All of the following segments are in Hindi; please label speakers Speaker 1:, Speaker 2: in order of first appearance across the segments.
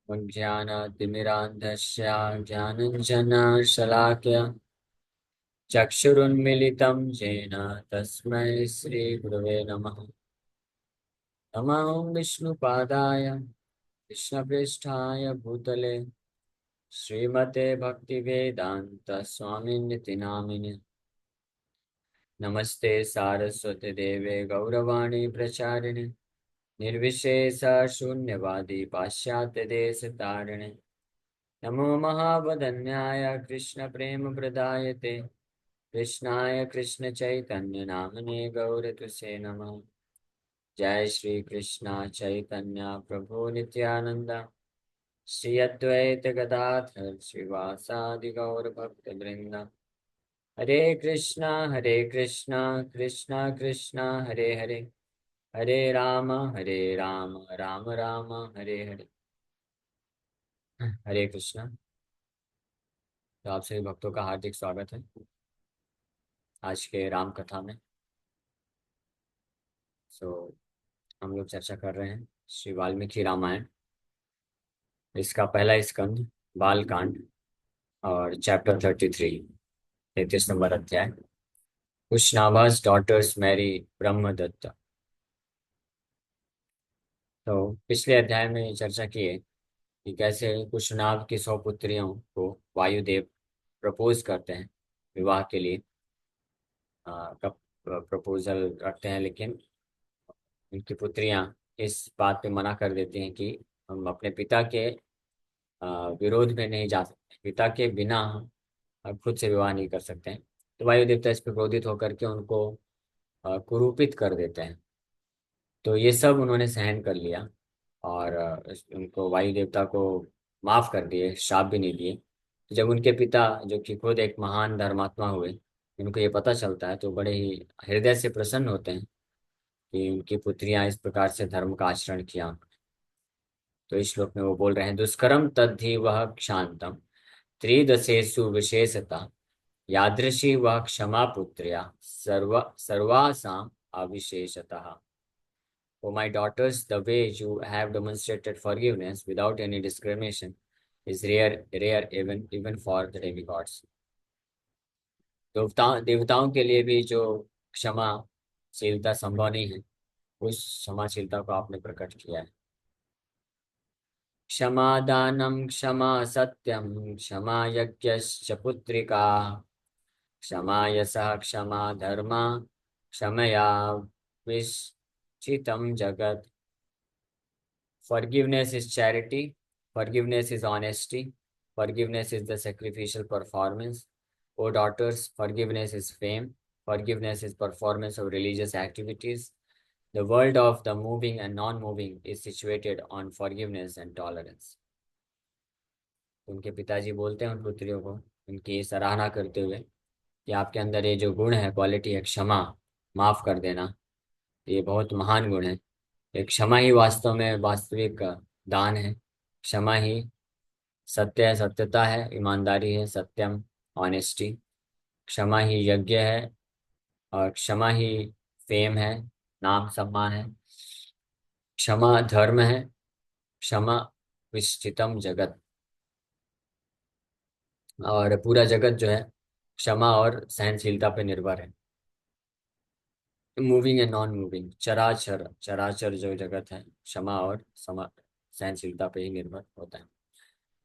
Speaker 1: ज्ञानतिमिरान्धस्य ज्ञानञ्जनशलाकया चक्षुरुन्मिलितं येन तस्मै श्रीगुरवे नमः। नमो विष्णुपादाय कृष्णप्रेष्ठाय भूतले श्रीमते भक्तिवेदान्त स्वामिनिति नामिने। नमस्ते सारस्वती देवे गौरवाणी प्रचारिणे निर्विशेष शून्यवादी पाश्चात्य देश तारिणे। नमो महावदन्याय कृष्ण प्रेम प्रदायते कृष्णाय कृष्ण चैतन्य नामने गौरतुसे नमः। जय श्री कृष्ण चैतन्य प्रभु नित्यानंद श्री अद्वैत गदाधर श्रीवासादि गौर भक्त वृंद। हरे कृष्णा कृष्णा कृष्णा हरे हरे हरे राम राम राम हरे हरे। हरे कृष्णा। तो आप सभी भक्तों का हार्दिक स्वागत है आज के राम कथा में। सो हम लोग चर्चा कर रहे हैं श्री वाल्मीकि रामायण, इसका पहला स्कंद बाल कांड और चैप्टर 33, 33 नंबर अध्याय। कुशनाभा's daughters marry ब्रह्मदत्त। तो पिछले अध्याय में चर्चा की है कि कैसे कुशनाभ की 100 पुत्रियों को वायुदेव प्रपोज करते हैं विवाह के लिए। कब प्रपोजल रखते हैं, लेकिन उनकी पुत्रियां इस बात पे मना कर देती हैं कि हम अपने पिता के विरोध में नहीं जा सकते, पिता के बिना हम खुद से विवाह नहीं कर सकते हैं। तो वायु देवता इस पर क्रोधित होकर के उनको कुरूपित कर देते हैं। तो ये सब उन्होंने सहन कर लिया और उनको वायु देवता को माफ कर दिए, श्राप भी नहीं दिए। तो जब उनके पिता, जो कि खुद एक महान धर्मात्मा हुए, उनको ये पता चलता है तो बड़े ही हृदय से प्रसन्न होते हैं कि उनकी पुत्रियां इस प्रकार से धर्म का आचरण किया। तो इस श्लोक में वो बोल रहे हैं, दुष्करम तद्धि वह क्षांतम त्रिदशेषु विशेषता यादृशी वह क्षमा पुत्र्या सर्वासाम अविशेषतः। For my daughters, the way you have demonstrated forgiveness without any discrimination is rare even for the demigods. देवताओं के लिए भी जो क्षमाशीलता संभव नहीं है, उस क्षमाशीलता को आपने प्रकट किया है। क्षमा दानम क्षमा सत्यम क्षमा यज्ञश्च पुत्रिका क्षमा यशः क्षमा धर्मा क्षमया विश्चितम जगत। Forgiveness is charity. Forgiveness is honesty. Forgiveness is the sacrificial performance. O daughters, forgiveness is fame. Forgiveness is performance of religious activities. The world of the moving and non-moving is situated on forgiveness and tolerance. उनके पिताजी बोलते हैं उन पुत्रियों को, उनकी सराहना करते हुए, कि आपके अंदर ये जो गुण है, क्वालिटी है क्षमा, माफ कर देना, ये बहुत महान गुण है। एक क्षमा ही वास्तव में वास्तविक दान है। क्षमा ही सत्य है, सत्यता है, ईमानदारी है, सत्यम ऑनेस्टी। क्षमा ही यज्ञ है और क्षमा ही फेम है, नाम सम्मान है। क्षमा धर्म है, क्षमा विष्ठितम जगत, और पूरा जगत जो है क्षमा और सहनशीलता पे निर्भर है। मूविंग एंड नॉन मूविंग, चराचर चराचर जो जगत है क्षमा और सहनशीलता पे ही निर्भर होता है।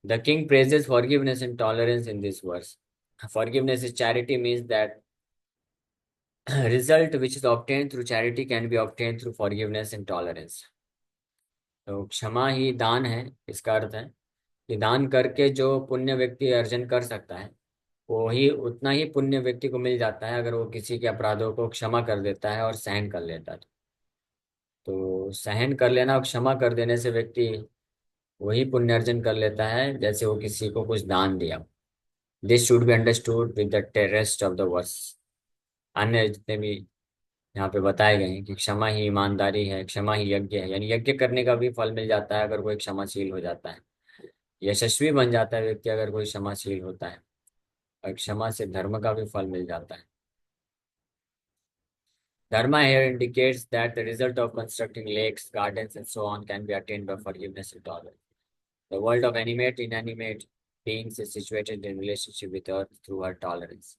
Speaker 1: The king praises forgiveness and tolerance in this verse. Forgiveness is charity means that result which is obtained through charity can be obtained through forgiveness and tolerance. तो क्षमा ही दान है, इसका अर्थ है कि दान करके जो पुण्य व्यक्ति अर्जन कर सकता है, वो ही उतना ही पुण्य व्यक्ति को मिल जाता है अगर वो किसी के अपराधों को क्षमा कर देता है और सहन कर लेता है। तो सहन कर लेना और क्षमा कर देने से व्यक्ति वही पुण्य अर्जन कर लेता है जैसे वो किसी को कुछ दान दिया। This should be understood with the rest of the verse. अन्य जितने भी यहाँ पे बताए गए हैं कि क्षमा ही ईमानदारी है, क्षमा ही यज्ञ है, यानी यज्ञ करने का भी फल मिल जाता है अगर कोई क्षमाशील हो जाता है। यशस्वी बन जाता है व्यक्ति अगर कोई क्षमाशील होता है, और क्षमा से धर्म का भी फल मिल जाता है। Dharma here indicates that the result of constructing lakes, gardens, and so on can be attained by forgiveness and tolerance. The world of animate, inanimate beings is situated in relationship with earth through her tolerance.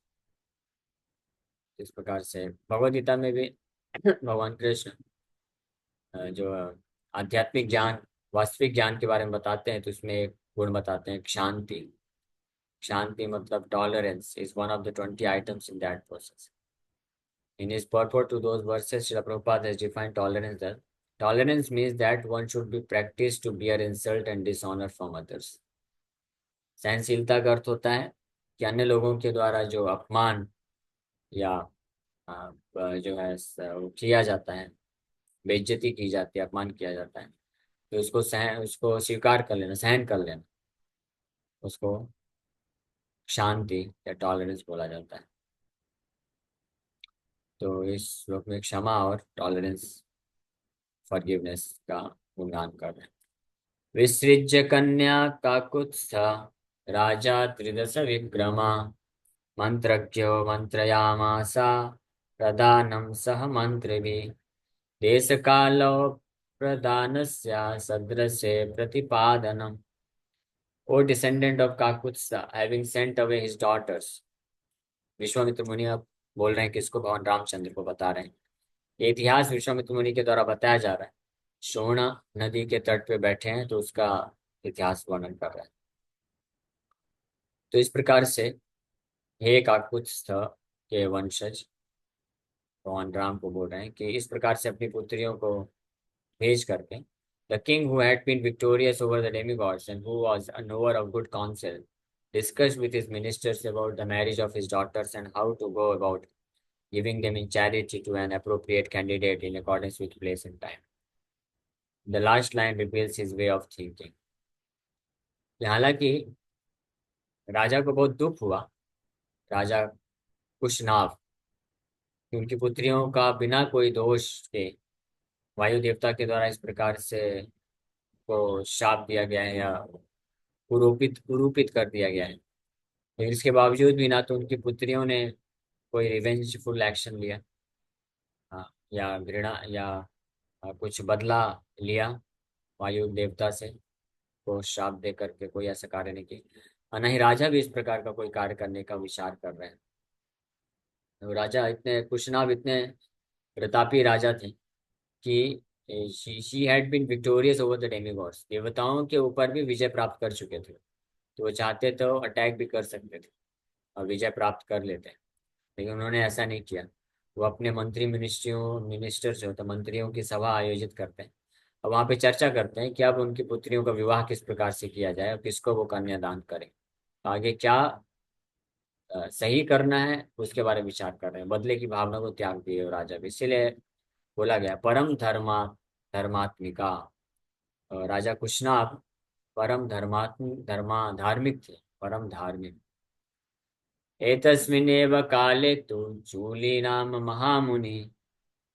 Speaker 1: इस प्रकार से भगवद गीता में भी भगवान कृष्ण जो आध्यात्मिक ज्ञान, वास्तविक ज्ञान के बारे में बताते हैं, तो उसमें एक गुण बताते हैं, शांति। शांति मतलब tolerance is one of the 20 items in that process. In his purport to those verses, Srila Prabhupada has defined tolerance as tolerance means that one should be practiced to bear insult and dishonor from others. सहनशीलता का अर्थ होता है कि अन्य लोगों के द्वारा जो अपमान या जो है वो किया जाता है, बेइज्जती की जाती है, अपमान किया जाता है, तो उसको स्वीकार कर लेना, सहन कर लेना, उसको शांति या टॉलरेंस बोला जाता है। तो इस श्लोक में क्षमा और टॉलरेंस, फॉरगिवनेस का गुणगान कर रहे हैं। विसृज्य कन्या काकुत्स्थ राजा त्रिदश विक्रमा मंत्रज्ञो मंत्रयामासा प्रदानं सह मंत्रिभिः देशकालो प्रदानस्य सदृशे प्रतिपादनम्। O descendant of Kakutsa, having sent away his daughters, Vishwamitra मुनि अब बोल रहे हैं किसको? भगवान रामचंद्र को बता रहे हैं। ये इतिहास विश्वामित्र मुनि के द्वारा बताया जा रहा है। शोणा नदी के तट पे बैठे हैं, तो उसका इतिहास वर्णन कर रहा है। तो इस प्रकार से हे काकुत्स्थ के वंशज भगवान राम को बोल रहे हैं कि इस प्रकार से अपनी पुत्रियों को भेज करके, the king who had been victorious over the demigods and who was a knower of good counsel discussed with his ministers about the marriage of his daughters and how to go about giving them in charity to an appropriate candidate in accordance with place and time. The last line reveals his way of thinking. हालांकि राजा को बहुत दुख हुआ, राजा कुशनाभ, कि उनकी पुत्रियों का बिना कोई दोष के वायु देवता के द्वारा इस प्रकार से को शाप दिया गया है या कुरूपित कर दिया गया है। लेकिन इसके बावजूद भी ना तो उनकी पुत्रियों ने कोई रिवेंजफुल एक्शन लिया, हाँ, या घृणा या कुछ बदला लिया वायु देवता से, को श्राप दे करके कोई ऐसा कार्य नहीं किया। न ही राजा भी इस प्रकार का कोई कार्य करने का विचार कर रहे हैं। तो राजा इतने कुशनाभ इतने प्रतापी राजा थे कि she had been victorious over the demigods, देवताओं के ऊपर भी विजय प्राप्त कर चुके थे। तो वो चाहते तो अटैक भी कर सकते थे और विजय प्राप्त कर लेते, लेकिन उन्होंने ऐसा नहीं किया। वो अपने मिनिस्टर जो होते मंत्रियों की सभा आयोजित करते हैं और वहाँ पे चर्चा करते हैं कि अब उनकी पुत्रियों का विवाह किस प्रकार से किया जाए और किसको वो कन्यादान करें, आगे क्या सही करना है उसके बारे में विचार कर रहे हैं। बदले की भावना को त्याग दिए राजा भी, इसीलिए बोला गया परम धर्मात्मिका। राजा कुशनाभ परम धार्मिक थे, परम धार्मिक। एतस्मिन्नेव काले तु चूली नाम महामुनि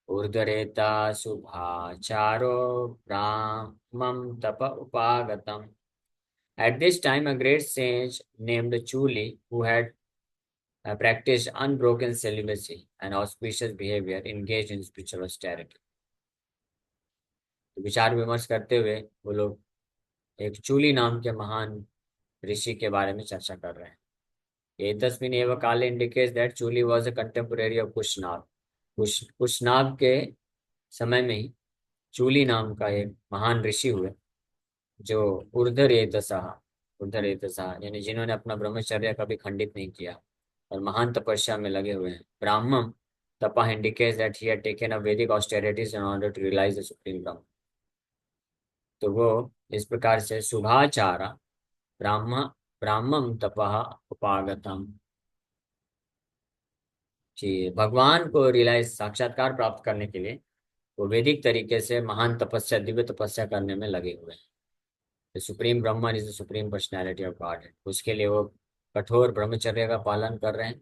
Speaker 1: ऊर्ध्वरेता शुभाचारो ब्राह्मं तप उपागतम्। At this time, a great sage named Chuli, who had practiced unbroken celibacy and auspicious behavior, engaged in spiritual austerity. तो विचार विमर्श करते हुए वो लोग एक चूली नाम के महान ऋषि के बारे में चर्चा कर रहे हैं। एतस्मिन् एव काले indicates that Chuli was a contemporary of Kushnab. Kushanabha के समय में ही चूली नाम का एक महान ऋषि हुए जो ऊर्ध्वरेतसा यानी जिन्होंने अपना ब्रह्मचर्य कभी खंडित नहीं किया और महान तपस्या में लगे हुए हैं। ब्राह्मम तपः indicates that he had taken up Vedic austerities in order to realize the supreme Brahman. तो वो इस प्रकार से शुभाचारा ब्राह्मम तपः उपागतम, कि भगवान को रियलाइज साक्षात्कार प्राप्त करने के लिए वो वैदिक तरीके से महान तपस्या, दिव्य तपस्या करने में लगे हुए हैं। The supreme Brahman is the supreme personality of God, उसके लिए वो कठोर ब्रह्मचर्य का पालन कर रहे हैं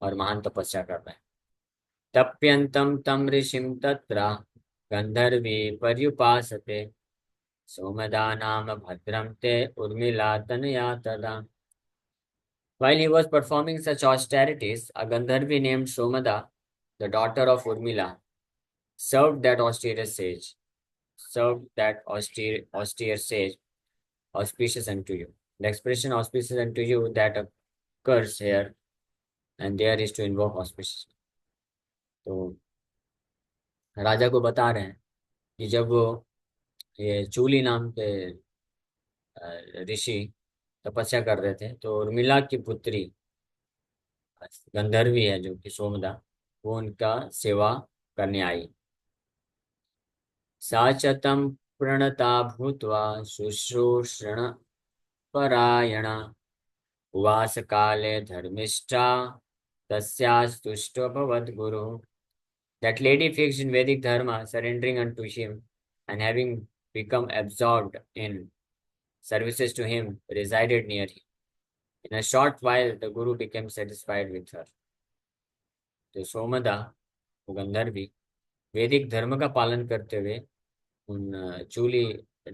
Speaker 1: और महान तपस्या कर रहे हैं। तप्यंतम तम ऋषिम तत्र गंधर्वी पर्युपासते सोमदानाम भद्रम ते उर्मिला तनया तदा। While he was performing such austerities, a Gandharvi named Somada, the daughter of Urmila, served that austere sage, served that austere sage auspicious unto you. The expression auspicious unto you that occurs here and there is to invoke auspicious. तो राजा को बता रहे हैं कि जब वो ये चूली नाम के ऋषि तपस्या कर रहे थे तो उर्मिला की पुत्री गंधर्वी है जो कि सोमदा, वो उनका सेवा करने आई। सा च तं प्रणता भूत्वा शुश्रूषण परायणा उवास काले धर्मिष्ठा तस्यास्तुष्टोऽभवत् गुरुः। That lady fixed in Vedic dharma, surrendering unto him, and having become absorbed in services to him, resided near him. In a short while, the Guru became satisfied with her. तो सोमदा, वो गंधर्वी, वैदिक धर्म का पालन करते हुए उन चूली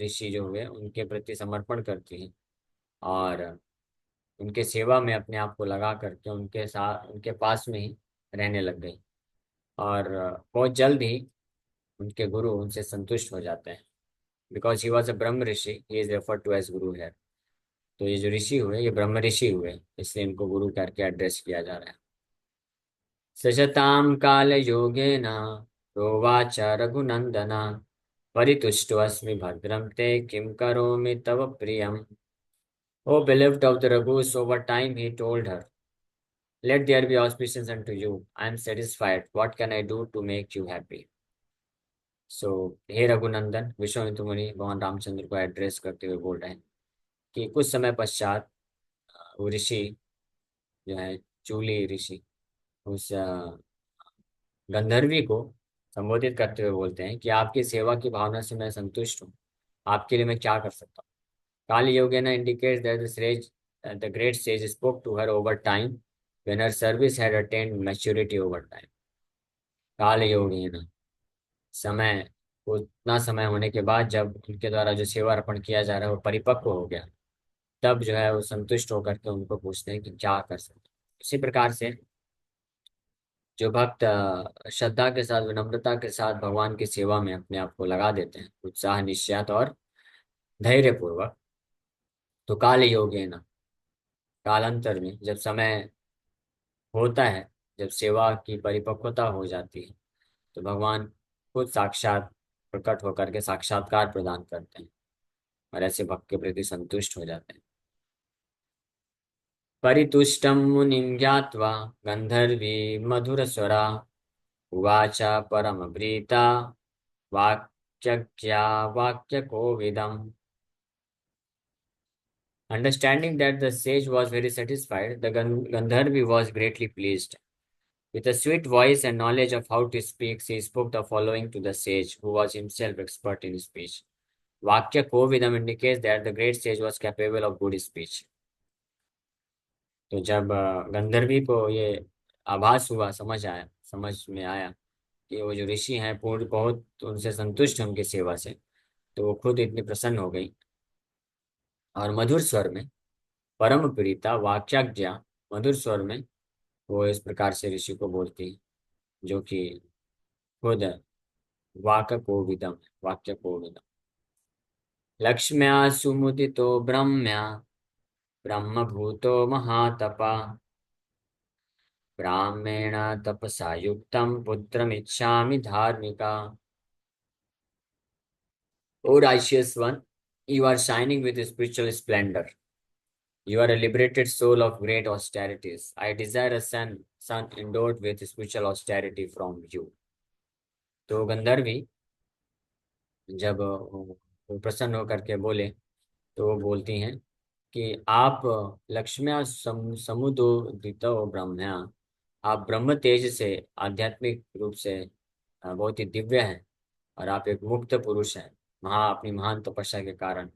Speaker 1: ऋषि जो हुए उनके प्रति समर्पण करती हैं और उनके सेवा में अपने आप को लगा करके उनके साथ उनके पास में ही रहने लग गई। और बहुत जल्द ही उनके गुरु उनसे संतुष्ट हो जाते हैं। Because he was a Brahma rishi, he is referred to as guru है। तो ये जो ऋषि हुए ये ब्रह्म ऋषि हुए, इसलिए इनको गुरु करके एड्रेस किया जा रहा है। सशताम काल योगेन प्रोवाच रघुनंदन परितुष्टोऽस्मि भद्रं ते किं करोमि तव प्रियम्। O beloved of the Raghus, over time he told her, let there be auspicious unto you. I am satisfied. What can I do to make you happy? सो हे रघुनंदन, विश्वामित्र मुनि भगवान रामचंद्र को एड्रेस करते हुए बोल रहे हैं कि कुछ समय पश्चात वो ऋषि जो है चूली ऋषि उस गंधर्वी को संबोधित करते हुए बोलते हैं कि आपकी सेवा की भावना से मैं संतुष्ट हूँ, आपके लिए मैं क्या कर सकता हूँ। काली योगेना indicates that the great sage spoke to her over time when her service had attained maturity over time. काल योगेना, समय, उतना समय होने के बाद जब उनके द्वारा जो सेवा अर्पण किया जा रहा है वो परिपक्व हो गया, तब जो है वो संतुष्ट होकर के उनको पूछते हैं कि क्या कर सकते हैं। इसी प्रकार से जो भक्त श्रद्धा के साथ, विनम्रता के साथ भगवान की सेवा में अपने आप को लगा देते हैं उत्साह निश्चय और धैर्य पूर्वक, तो काल योगेना, कालांतर में जब समय होता है, जब सेवा की परिपक्वता हो जाती है, तो भगवान खुद साक्षात प्रकट होकर के साक्षात्कार प्रदान करते हैं और ऐसे भक्त के प्रति संतुष्ट हो जाते हैं। परितुष्टं मुनिं ज्ञात्वा गंधर्वी मधुरस्वरा उवाच परमप्रीता वाक्यज्ञा वाक्यकोविदम्। Understanding that the sage was very satisfied, the Gandharvi was greatly pleased. With a sweet voice and knowledge of how to speak, he spoke the following to the sage, who was himself expert in speech. Vakya Kovidam indicates that the great sage was capable of good speech. तो जब गंधर्वी को ये आभास हुआ, समझ में आया कि वो जो ऋषि हैं पूर्ण बहुत उनसे संतुष्ट हैं उनकी सेवा से, तो वो खुद इतनी प्रसन्न हो गई और मधुर स्वर में परम प्रीता वाक्याज्ञा, मधुर स्वर में वो इस प्रकार से ऋषि को बोलती है, जो कि खुद वाक्य को विदम। लक्ष्म्या सुमुदितो ब्रह्म्या ब्रह्मभूतो महातपा ब्राह्मेण तपसा युक्तं पुत्रमिच्छामि धार्मिका। O righteous one, you are shining with spiritual splendor. You are a liberated soul of great austerities. I desire a son endowed with spiritual austerity from you. तो गंधर्वी जब वो प्रसन्न होकर के बोले, तो वो बोलती हैं कि आप लक्ष्म्या समुदोदितो ब्रह्म्या, आप ब्रह्म तेज से आध्यात्मिक रूप से बहुत ही दिव्य हैं और आप एक मुक्त पुरुष हैं अपनी महान तपस्या के कारण।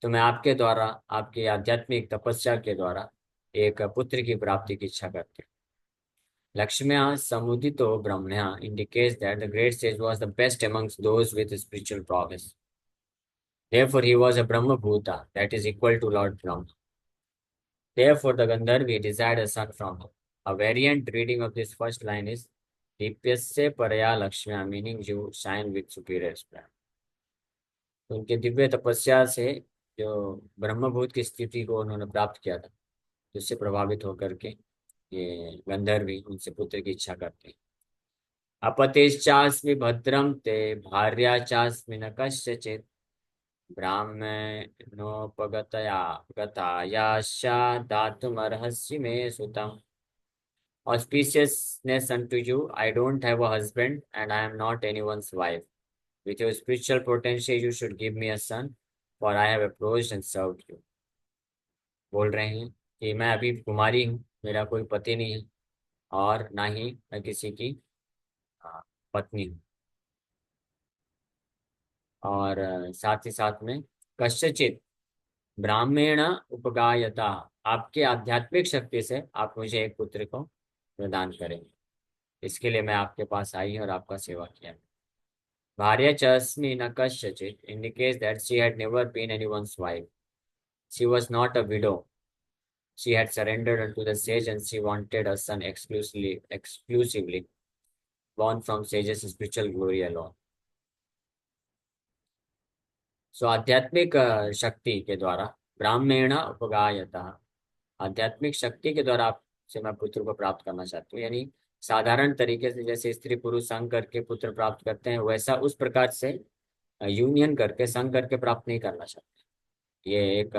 Speaker 1: तो मैं आपके द्वारा, आपकी आध्यात्मिक तपस्या के द्वारा एक पुत्र की प्राप्ति की इच्छा करती हूँ। Lakshmya Samudito Brahmya indicates that the great sage was the best amongst those with spiritual prowess. Therefore, he was a Brahma Bhuta, that is equal to Lord Brahma. Therefore, the Gandharvi desired a son from him. A variant reading of this first line is Dipyasya Paraya Lakshmya, meaning you shine with superior splendor. तो उनके दिव्य तपस्या से जो ब्रह्मभूत की स्थिति को उन्होंने प्राप्त किया था, जिससे प्रभावित होकर के ये गंधर्व भी उनसे पुत्र की इच्छा करते हैं। अपतिश्चास्मि भद्रम ते भार्या चास्मि न कस्यचित् ब्राह्मणोपगतया गतायाश्चा दातुमर्हसि मे सुतम्। Auspiciousness unto you, I don't have a husband and I am not anyone's wife. With your spiritual potential, you should give me a son, for I have approached and served you. बोल रहे हैं कि मैं अभी कुमारी हूँ, मेरा कोई पति नहीं है, और ना ही मैं किसी की अ, पत्नी हूँ। और साथ ही साथ में कश्चित ब्राह्मण उपगायता, आपके आध्यात्मिक शक्ति से आप मुझे एक पुत्र को प्रदान करेंगे, इसके लिए मैं आपके पास आई और आपका सेवा किया। Bharya Chasmi na Kashachit indicates that she had never been anyone's wife. She was not a widow. She had surrendered unto the sage and she wanted a son exclusively born from sage's spiritual glory alone. So आध्यात्मिक शक्ति के द्वारा ब्राह्मण उपगायता, आध्यात्मिक शक्ति के द्वारा आपसे मैं पुत्र को प्राप्त करना चाहती हूँ। यानी साधारण तरीके से जैसे स्त्री पुरुष संग करके पुत्र प्राप्त करते हैं, वैसा उस प्रकार से यूनियन करके संग करके प्राप्त नहीं करना चाहते। ये एक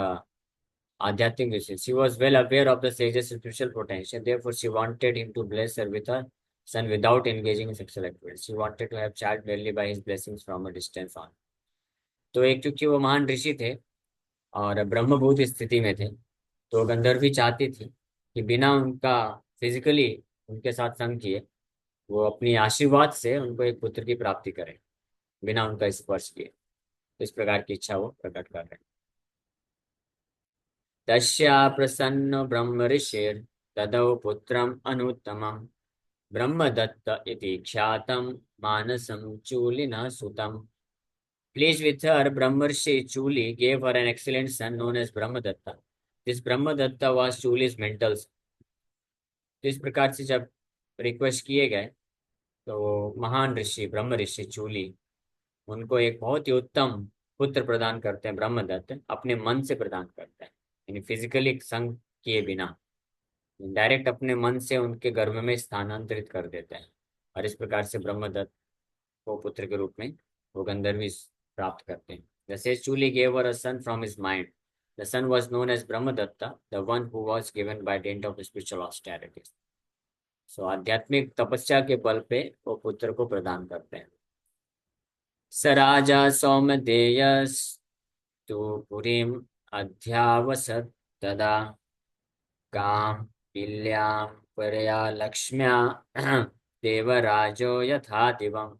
Speaker 1: आध्यात्मिक विषय। She was well aware of the sage's spiritual potential, therefore she wanted him to bless her with a son without engaging in sexual activities. She wanted to have child merely by his blessings from a distance on. तो एक क्योंकि वो महान ऋषि थे और ब्रह्मभूत स्थिति में थे, तो गंधर्वी चाहती थी कि बिना उनका फिजिकली उनके साथ संग किए वो अपनी आशीर्वाद से उनको एक पुत्र की प्राप्ति करें, बिना उनका स्पर्श किए। इस प्रकार की इच्छा वो प्रकट कर रहे हैं। तस्या प्रसन्न ब्रह्म ऋषिर तदौ पुत्रम अनुत्तमम् ब्रह्मदत्त इति ख्यातम मानसम चूलिना सुतम। Pleased with her, Brahmarshi Chuli gave her an excellent son known as Brahmadatta. This Brahmadatta was Chuli's mental son. तो इस प्रकार से जब रिक्वेस्ट किए गए तो महान ऋषि ब्रह्म ऋषि चूली उनको एक बहुत ही उत्तम पुत्र प्रदान करते हैं। ब्रह्मदत्त अपने मन से प्रदान करते हैं, यानी फिजिकली संग किए बिना डायरेक्ट अपने मन से उनके गर्भ में स्थानांतरित कर देते हैं, और इस प्रकार से ब्रह्मदत्त को पुत्र के रूप में वो गंधर्वी प्राप्त करते हैं। The sage Chuli gave her a son from his mind. The son was known as Brahmadatta, the one who was given by dint of spiritual austerities. So आध्यात्मिक तपस्या के बल पे वो पुत्र को प्रदान करते हैं। स राजा सौमदेयस्तु पुरीम अध्यावसत् तदा काम पिल्यां परया लक्ष्म्या देवराजो यथा दिवम्।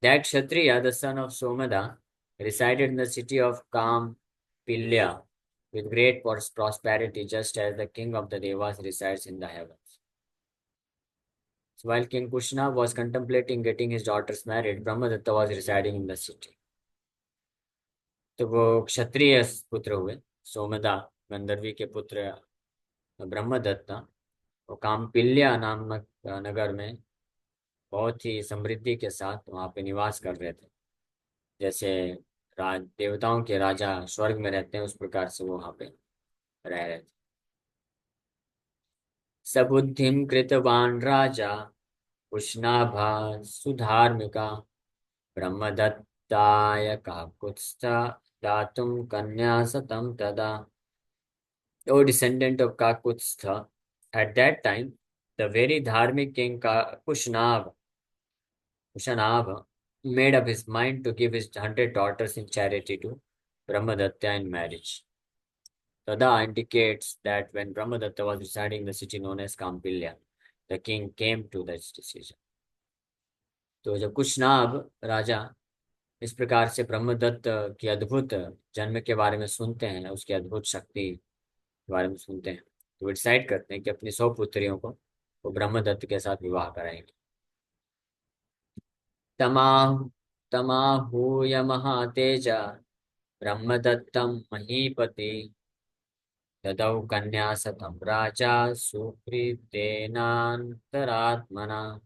Speaker 1: That Kshatriya, the son of Somada, resided in the city of Kampilya with great prosperity, just as the king of the Devas resides in the heavens. So while King Kushna was contemplating getting his daughters married, Brahmadatta was residing in the city. तो वो क्षत्रिय पुत्र हुए, सोमदा गंधर्वी के पुत्र ब्रह्मदत्ता, वो काम्पिल्या नामक नगर में बहुत ही समृद्धि के साथ वहाँ पे निवास कर रहे थे। जैसे देवताओं के राजा स्वर्ग में रहते हैं, उस प्रकार से वो वहाँ पे रह रहे थे। सबुद्धिम कृतवान राजा उष्णाभा सुधार्मिका ब्रह्मदत्ताय काकुत्स्था दातुम कन्या सतम तदा। O descendant of Kakutstha, at that time the very dharmic king Kushanabha made up his mind to give his 100 daughters in charity to Brahmadatta in marriage. Tada indicates that when Brahmadatta was residing in the city known as Kampilya, the king came to this decision. तो जब कुशनाभ राजा इस प्रकार से ब्रह्मदत्त की अद्भुत जन्म के बारे में सुनते हैं, उसकी अद्भुत शक्ति के बारे में सुनते हैं, तो वो डिसाइड करते हैं कि अपनी 100 पुत्रियों को वो ब्रह्मदत्त के साथ विवाह कराएंगे। तमाहु तमाहूय महातेजा ब्रह्मदत्तम महीपति ददौ कन्या सतम राजा सुप्रीतेनान्तरात्मना।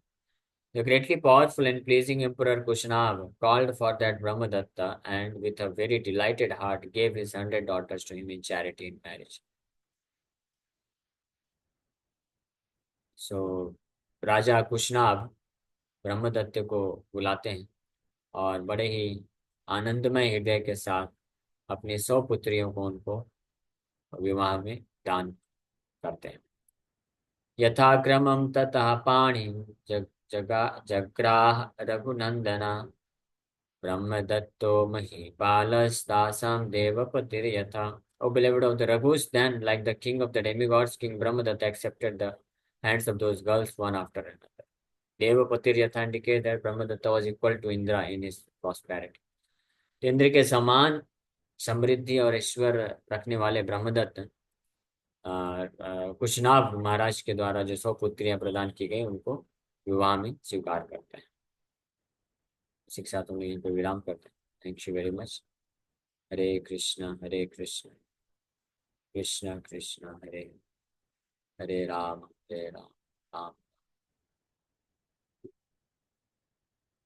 Speaker 1: The greatly powerful and pleasing Emperor Kushnab called for that Brahmadatta and with a very delighted heart gave his 100 daughters to him in charity in marriage. So राजा कुशनाभ ब्रह्मदत्त को बुलाते हैं और बड़े ही आनंदमय हृदय के साथ अपनी 100 पुत्रियों को उनको विवाह में दान करते हैं। यथाक्रमं ततः पाणिं जग्राह Raghunandana ब्रह्मदत्तो महीपालस्तासां devapatiryatha. O beloved of the Raghus, then, like the king of the demigods, King Brahmadatta accepted the hands of those girls one after another. Devapatiryatha indicates that Brahmadatta was equal to Indra in his prosperity. तो इंद्र के समान समृद्धि और ईश्वर रखने वाले ब्रह्मदत्त कुशनाभ महाराज के द्वारा जो 100 पुत्रियां प्रदान की गई उनको विवाह में स्वीकार करते हैं। शिक्षा तो यहीं पर विराम करते हैं। Thank you very much. Hare Krishna Krishna Krishna Hare Hare Ram Hare Ram Ram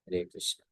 Speaker 1: Hare Krishna.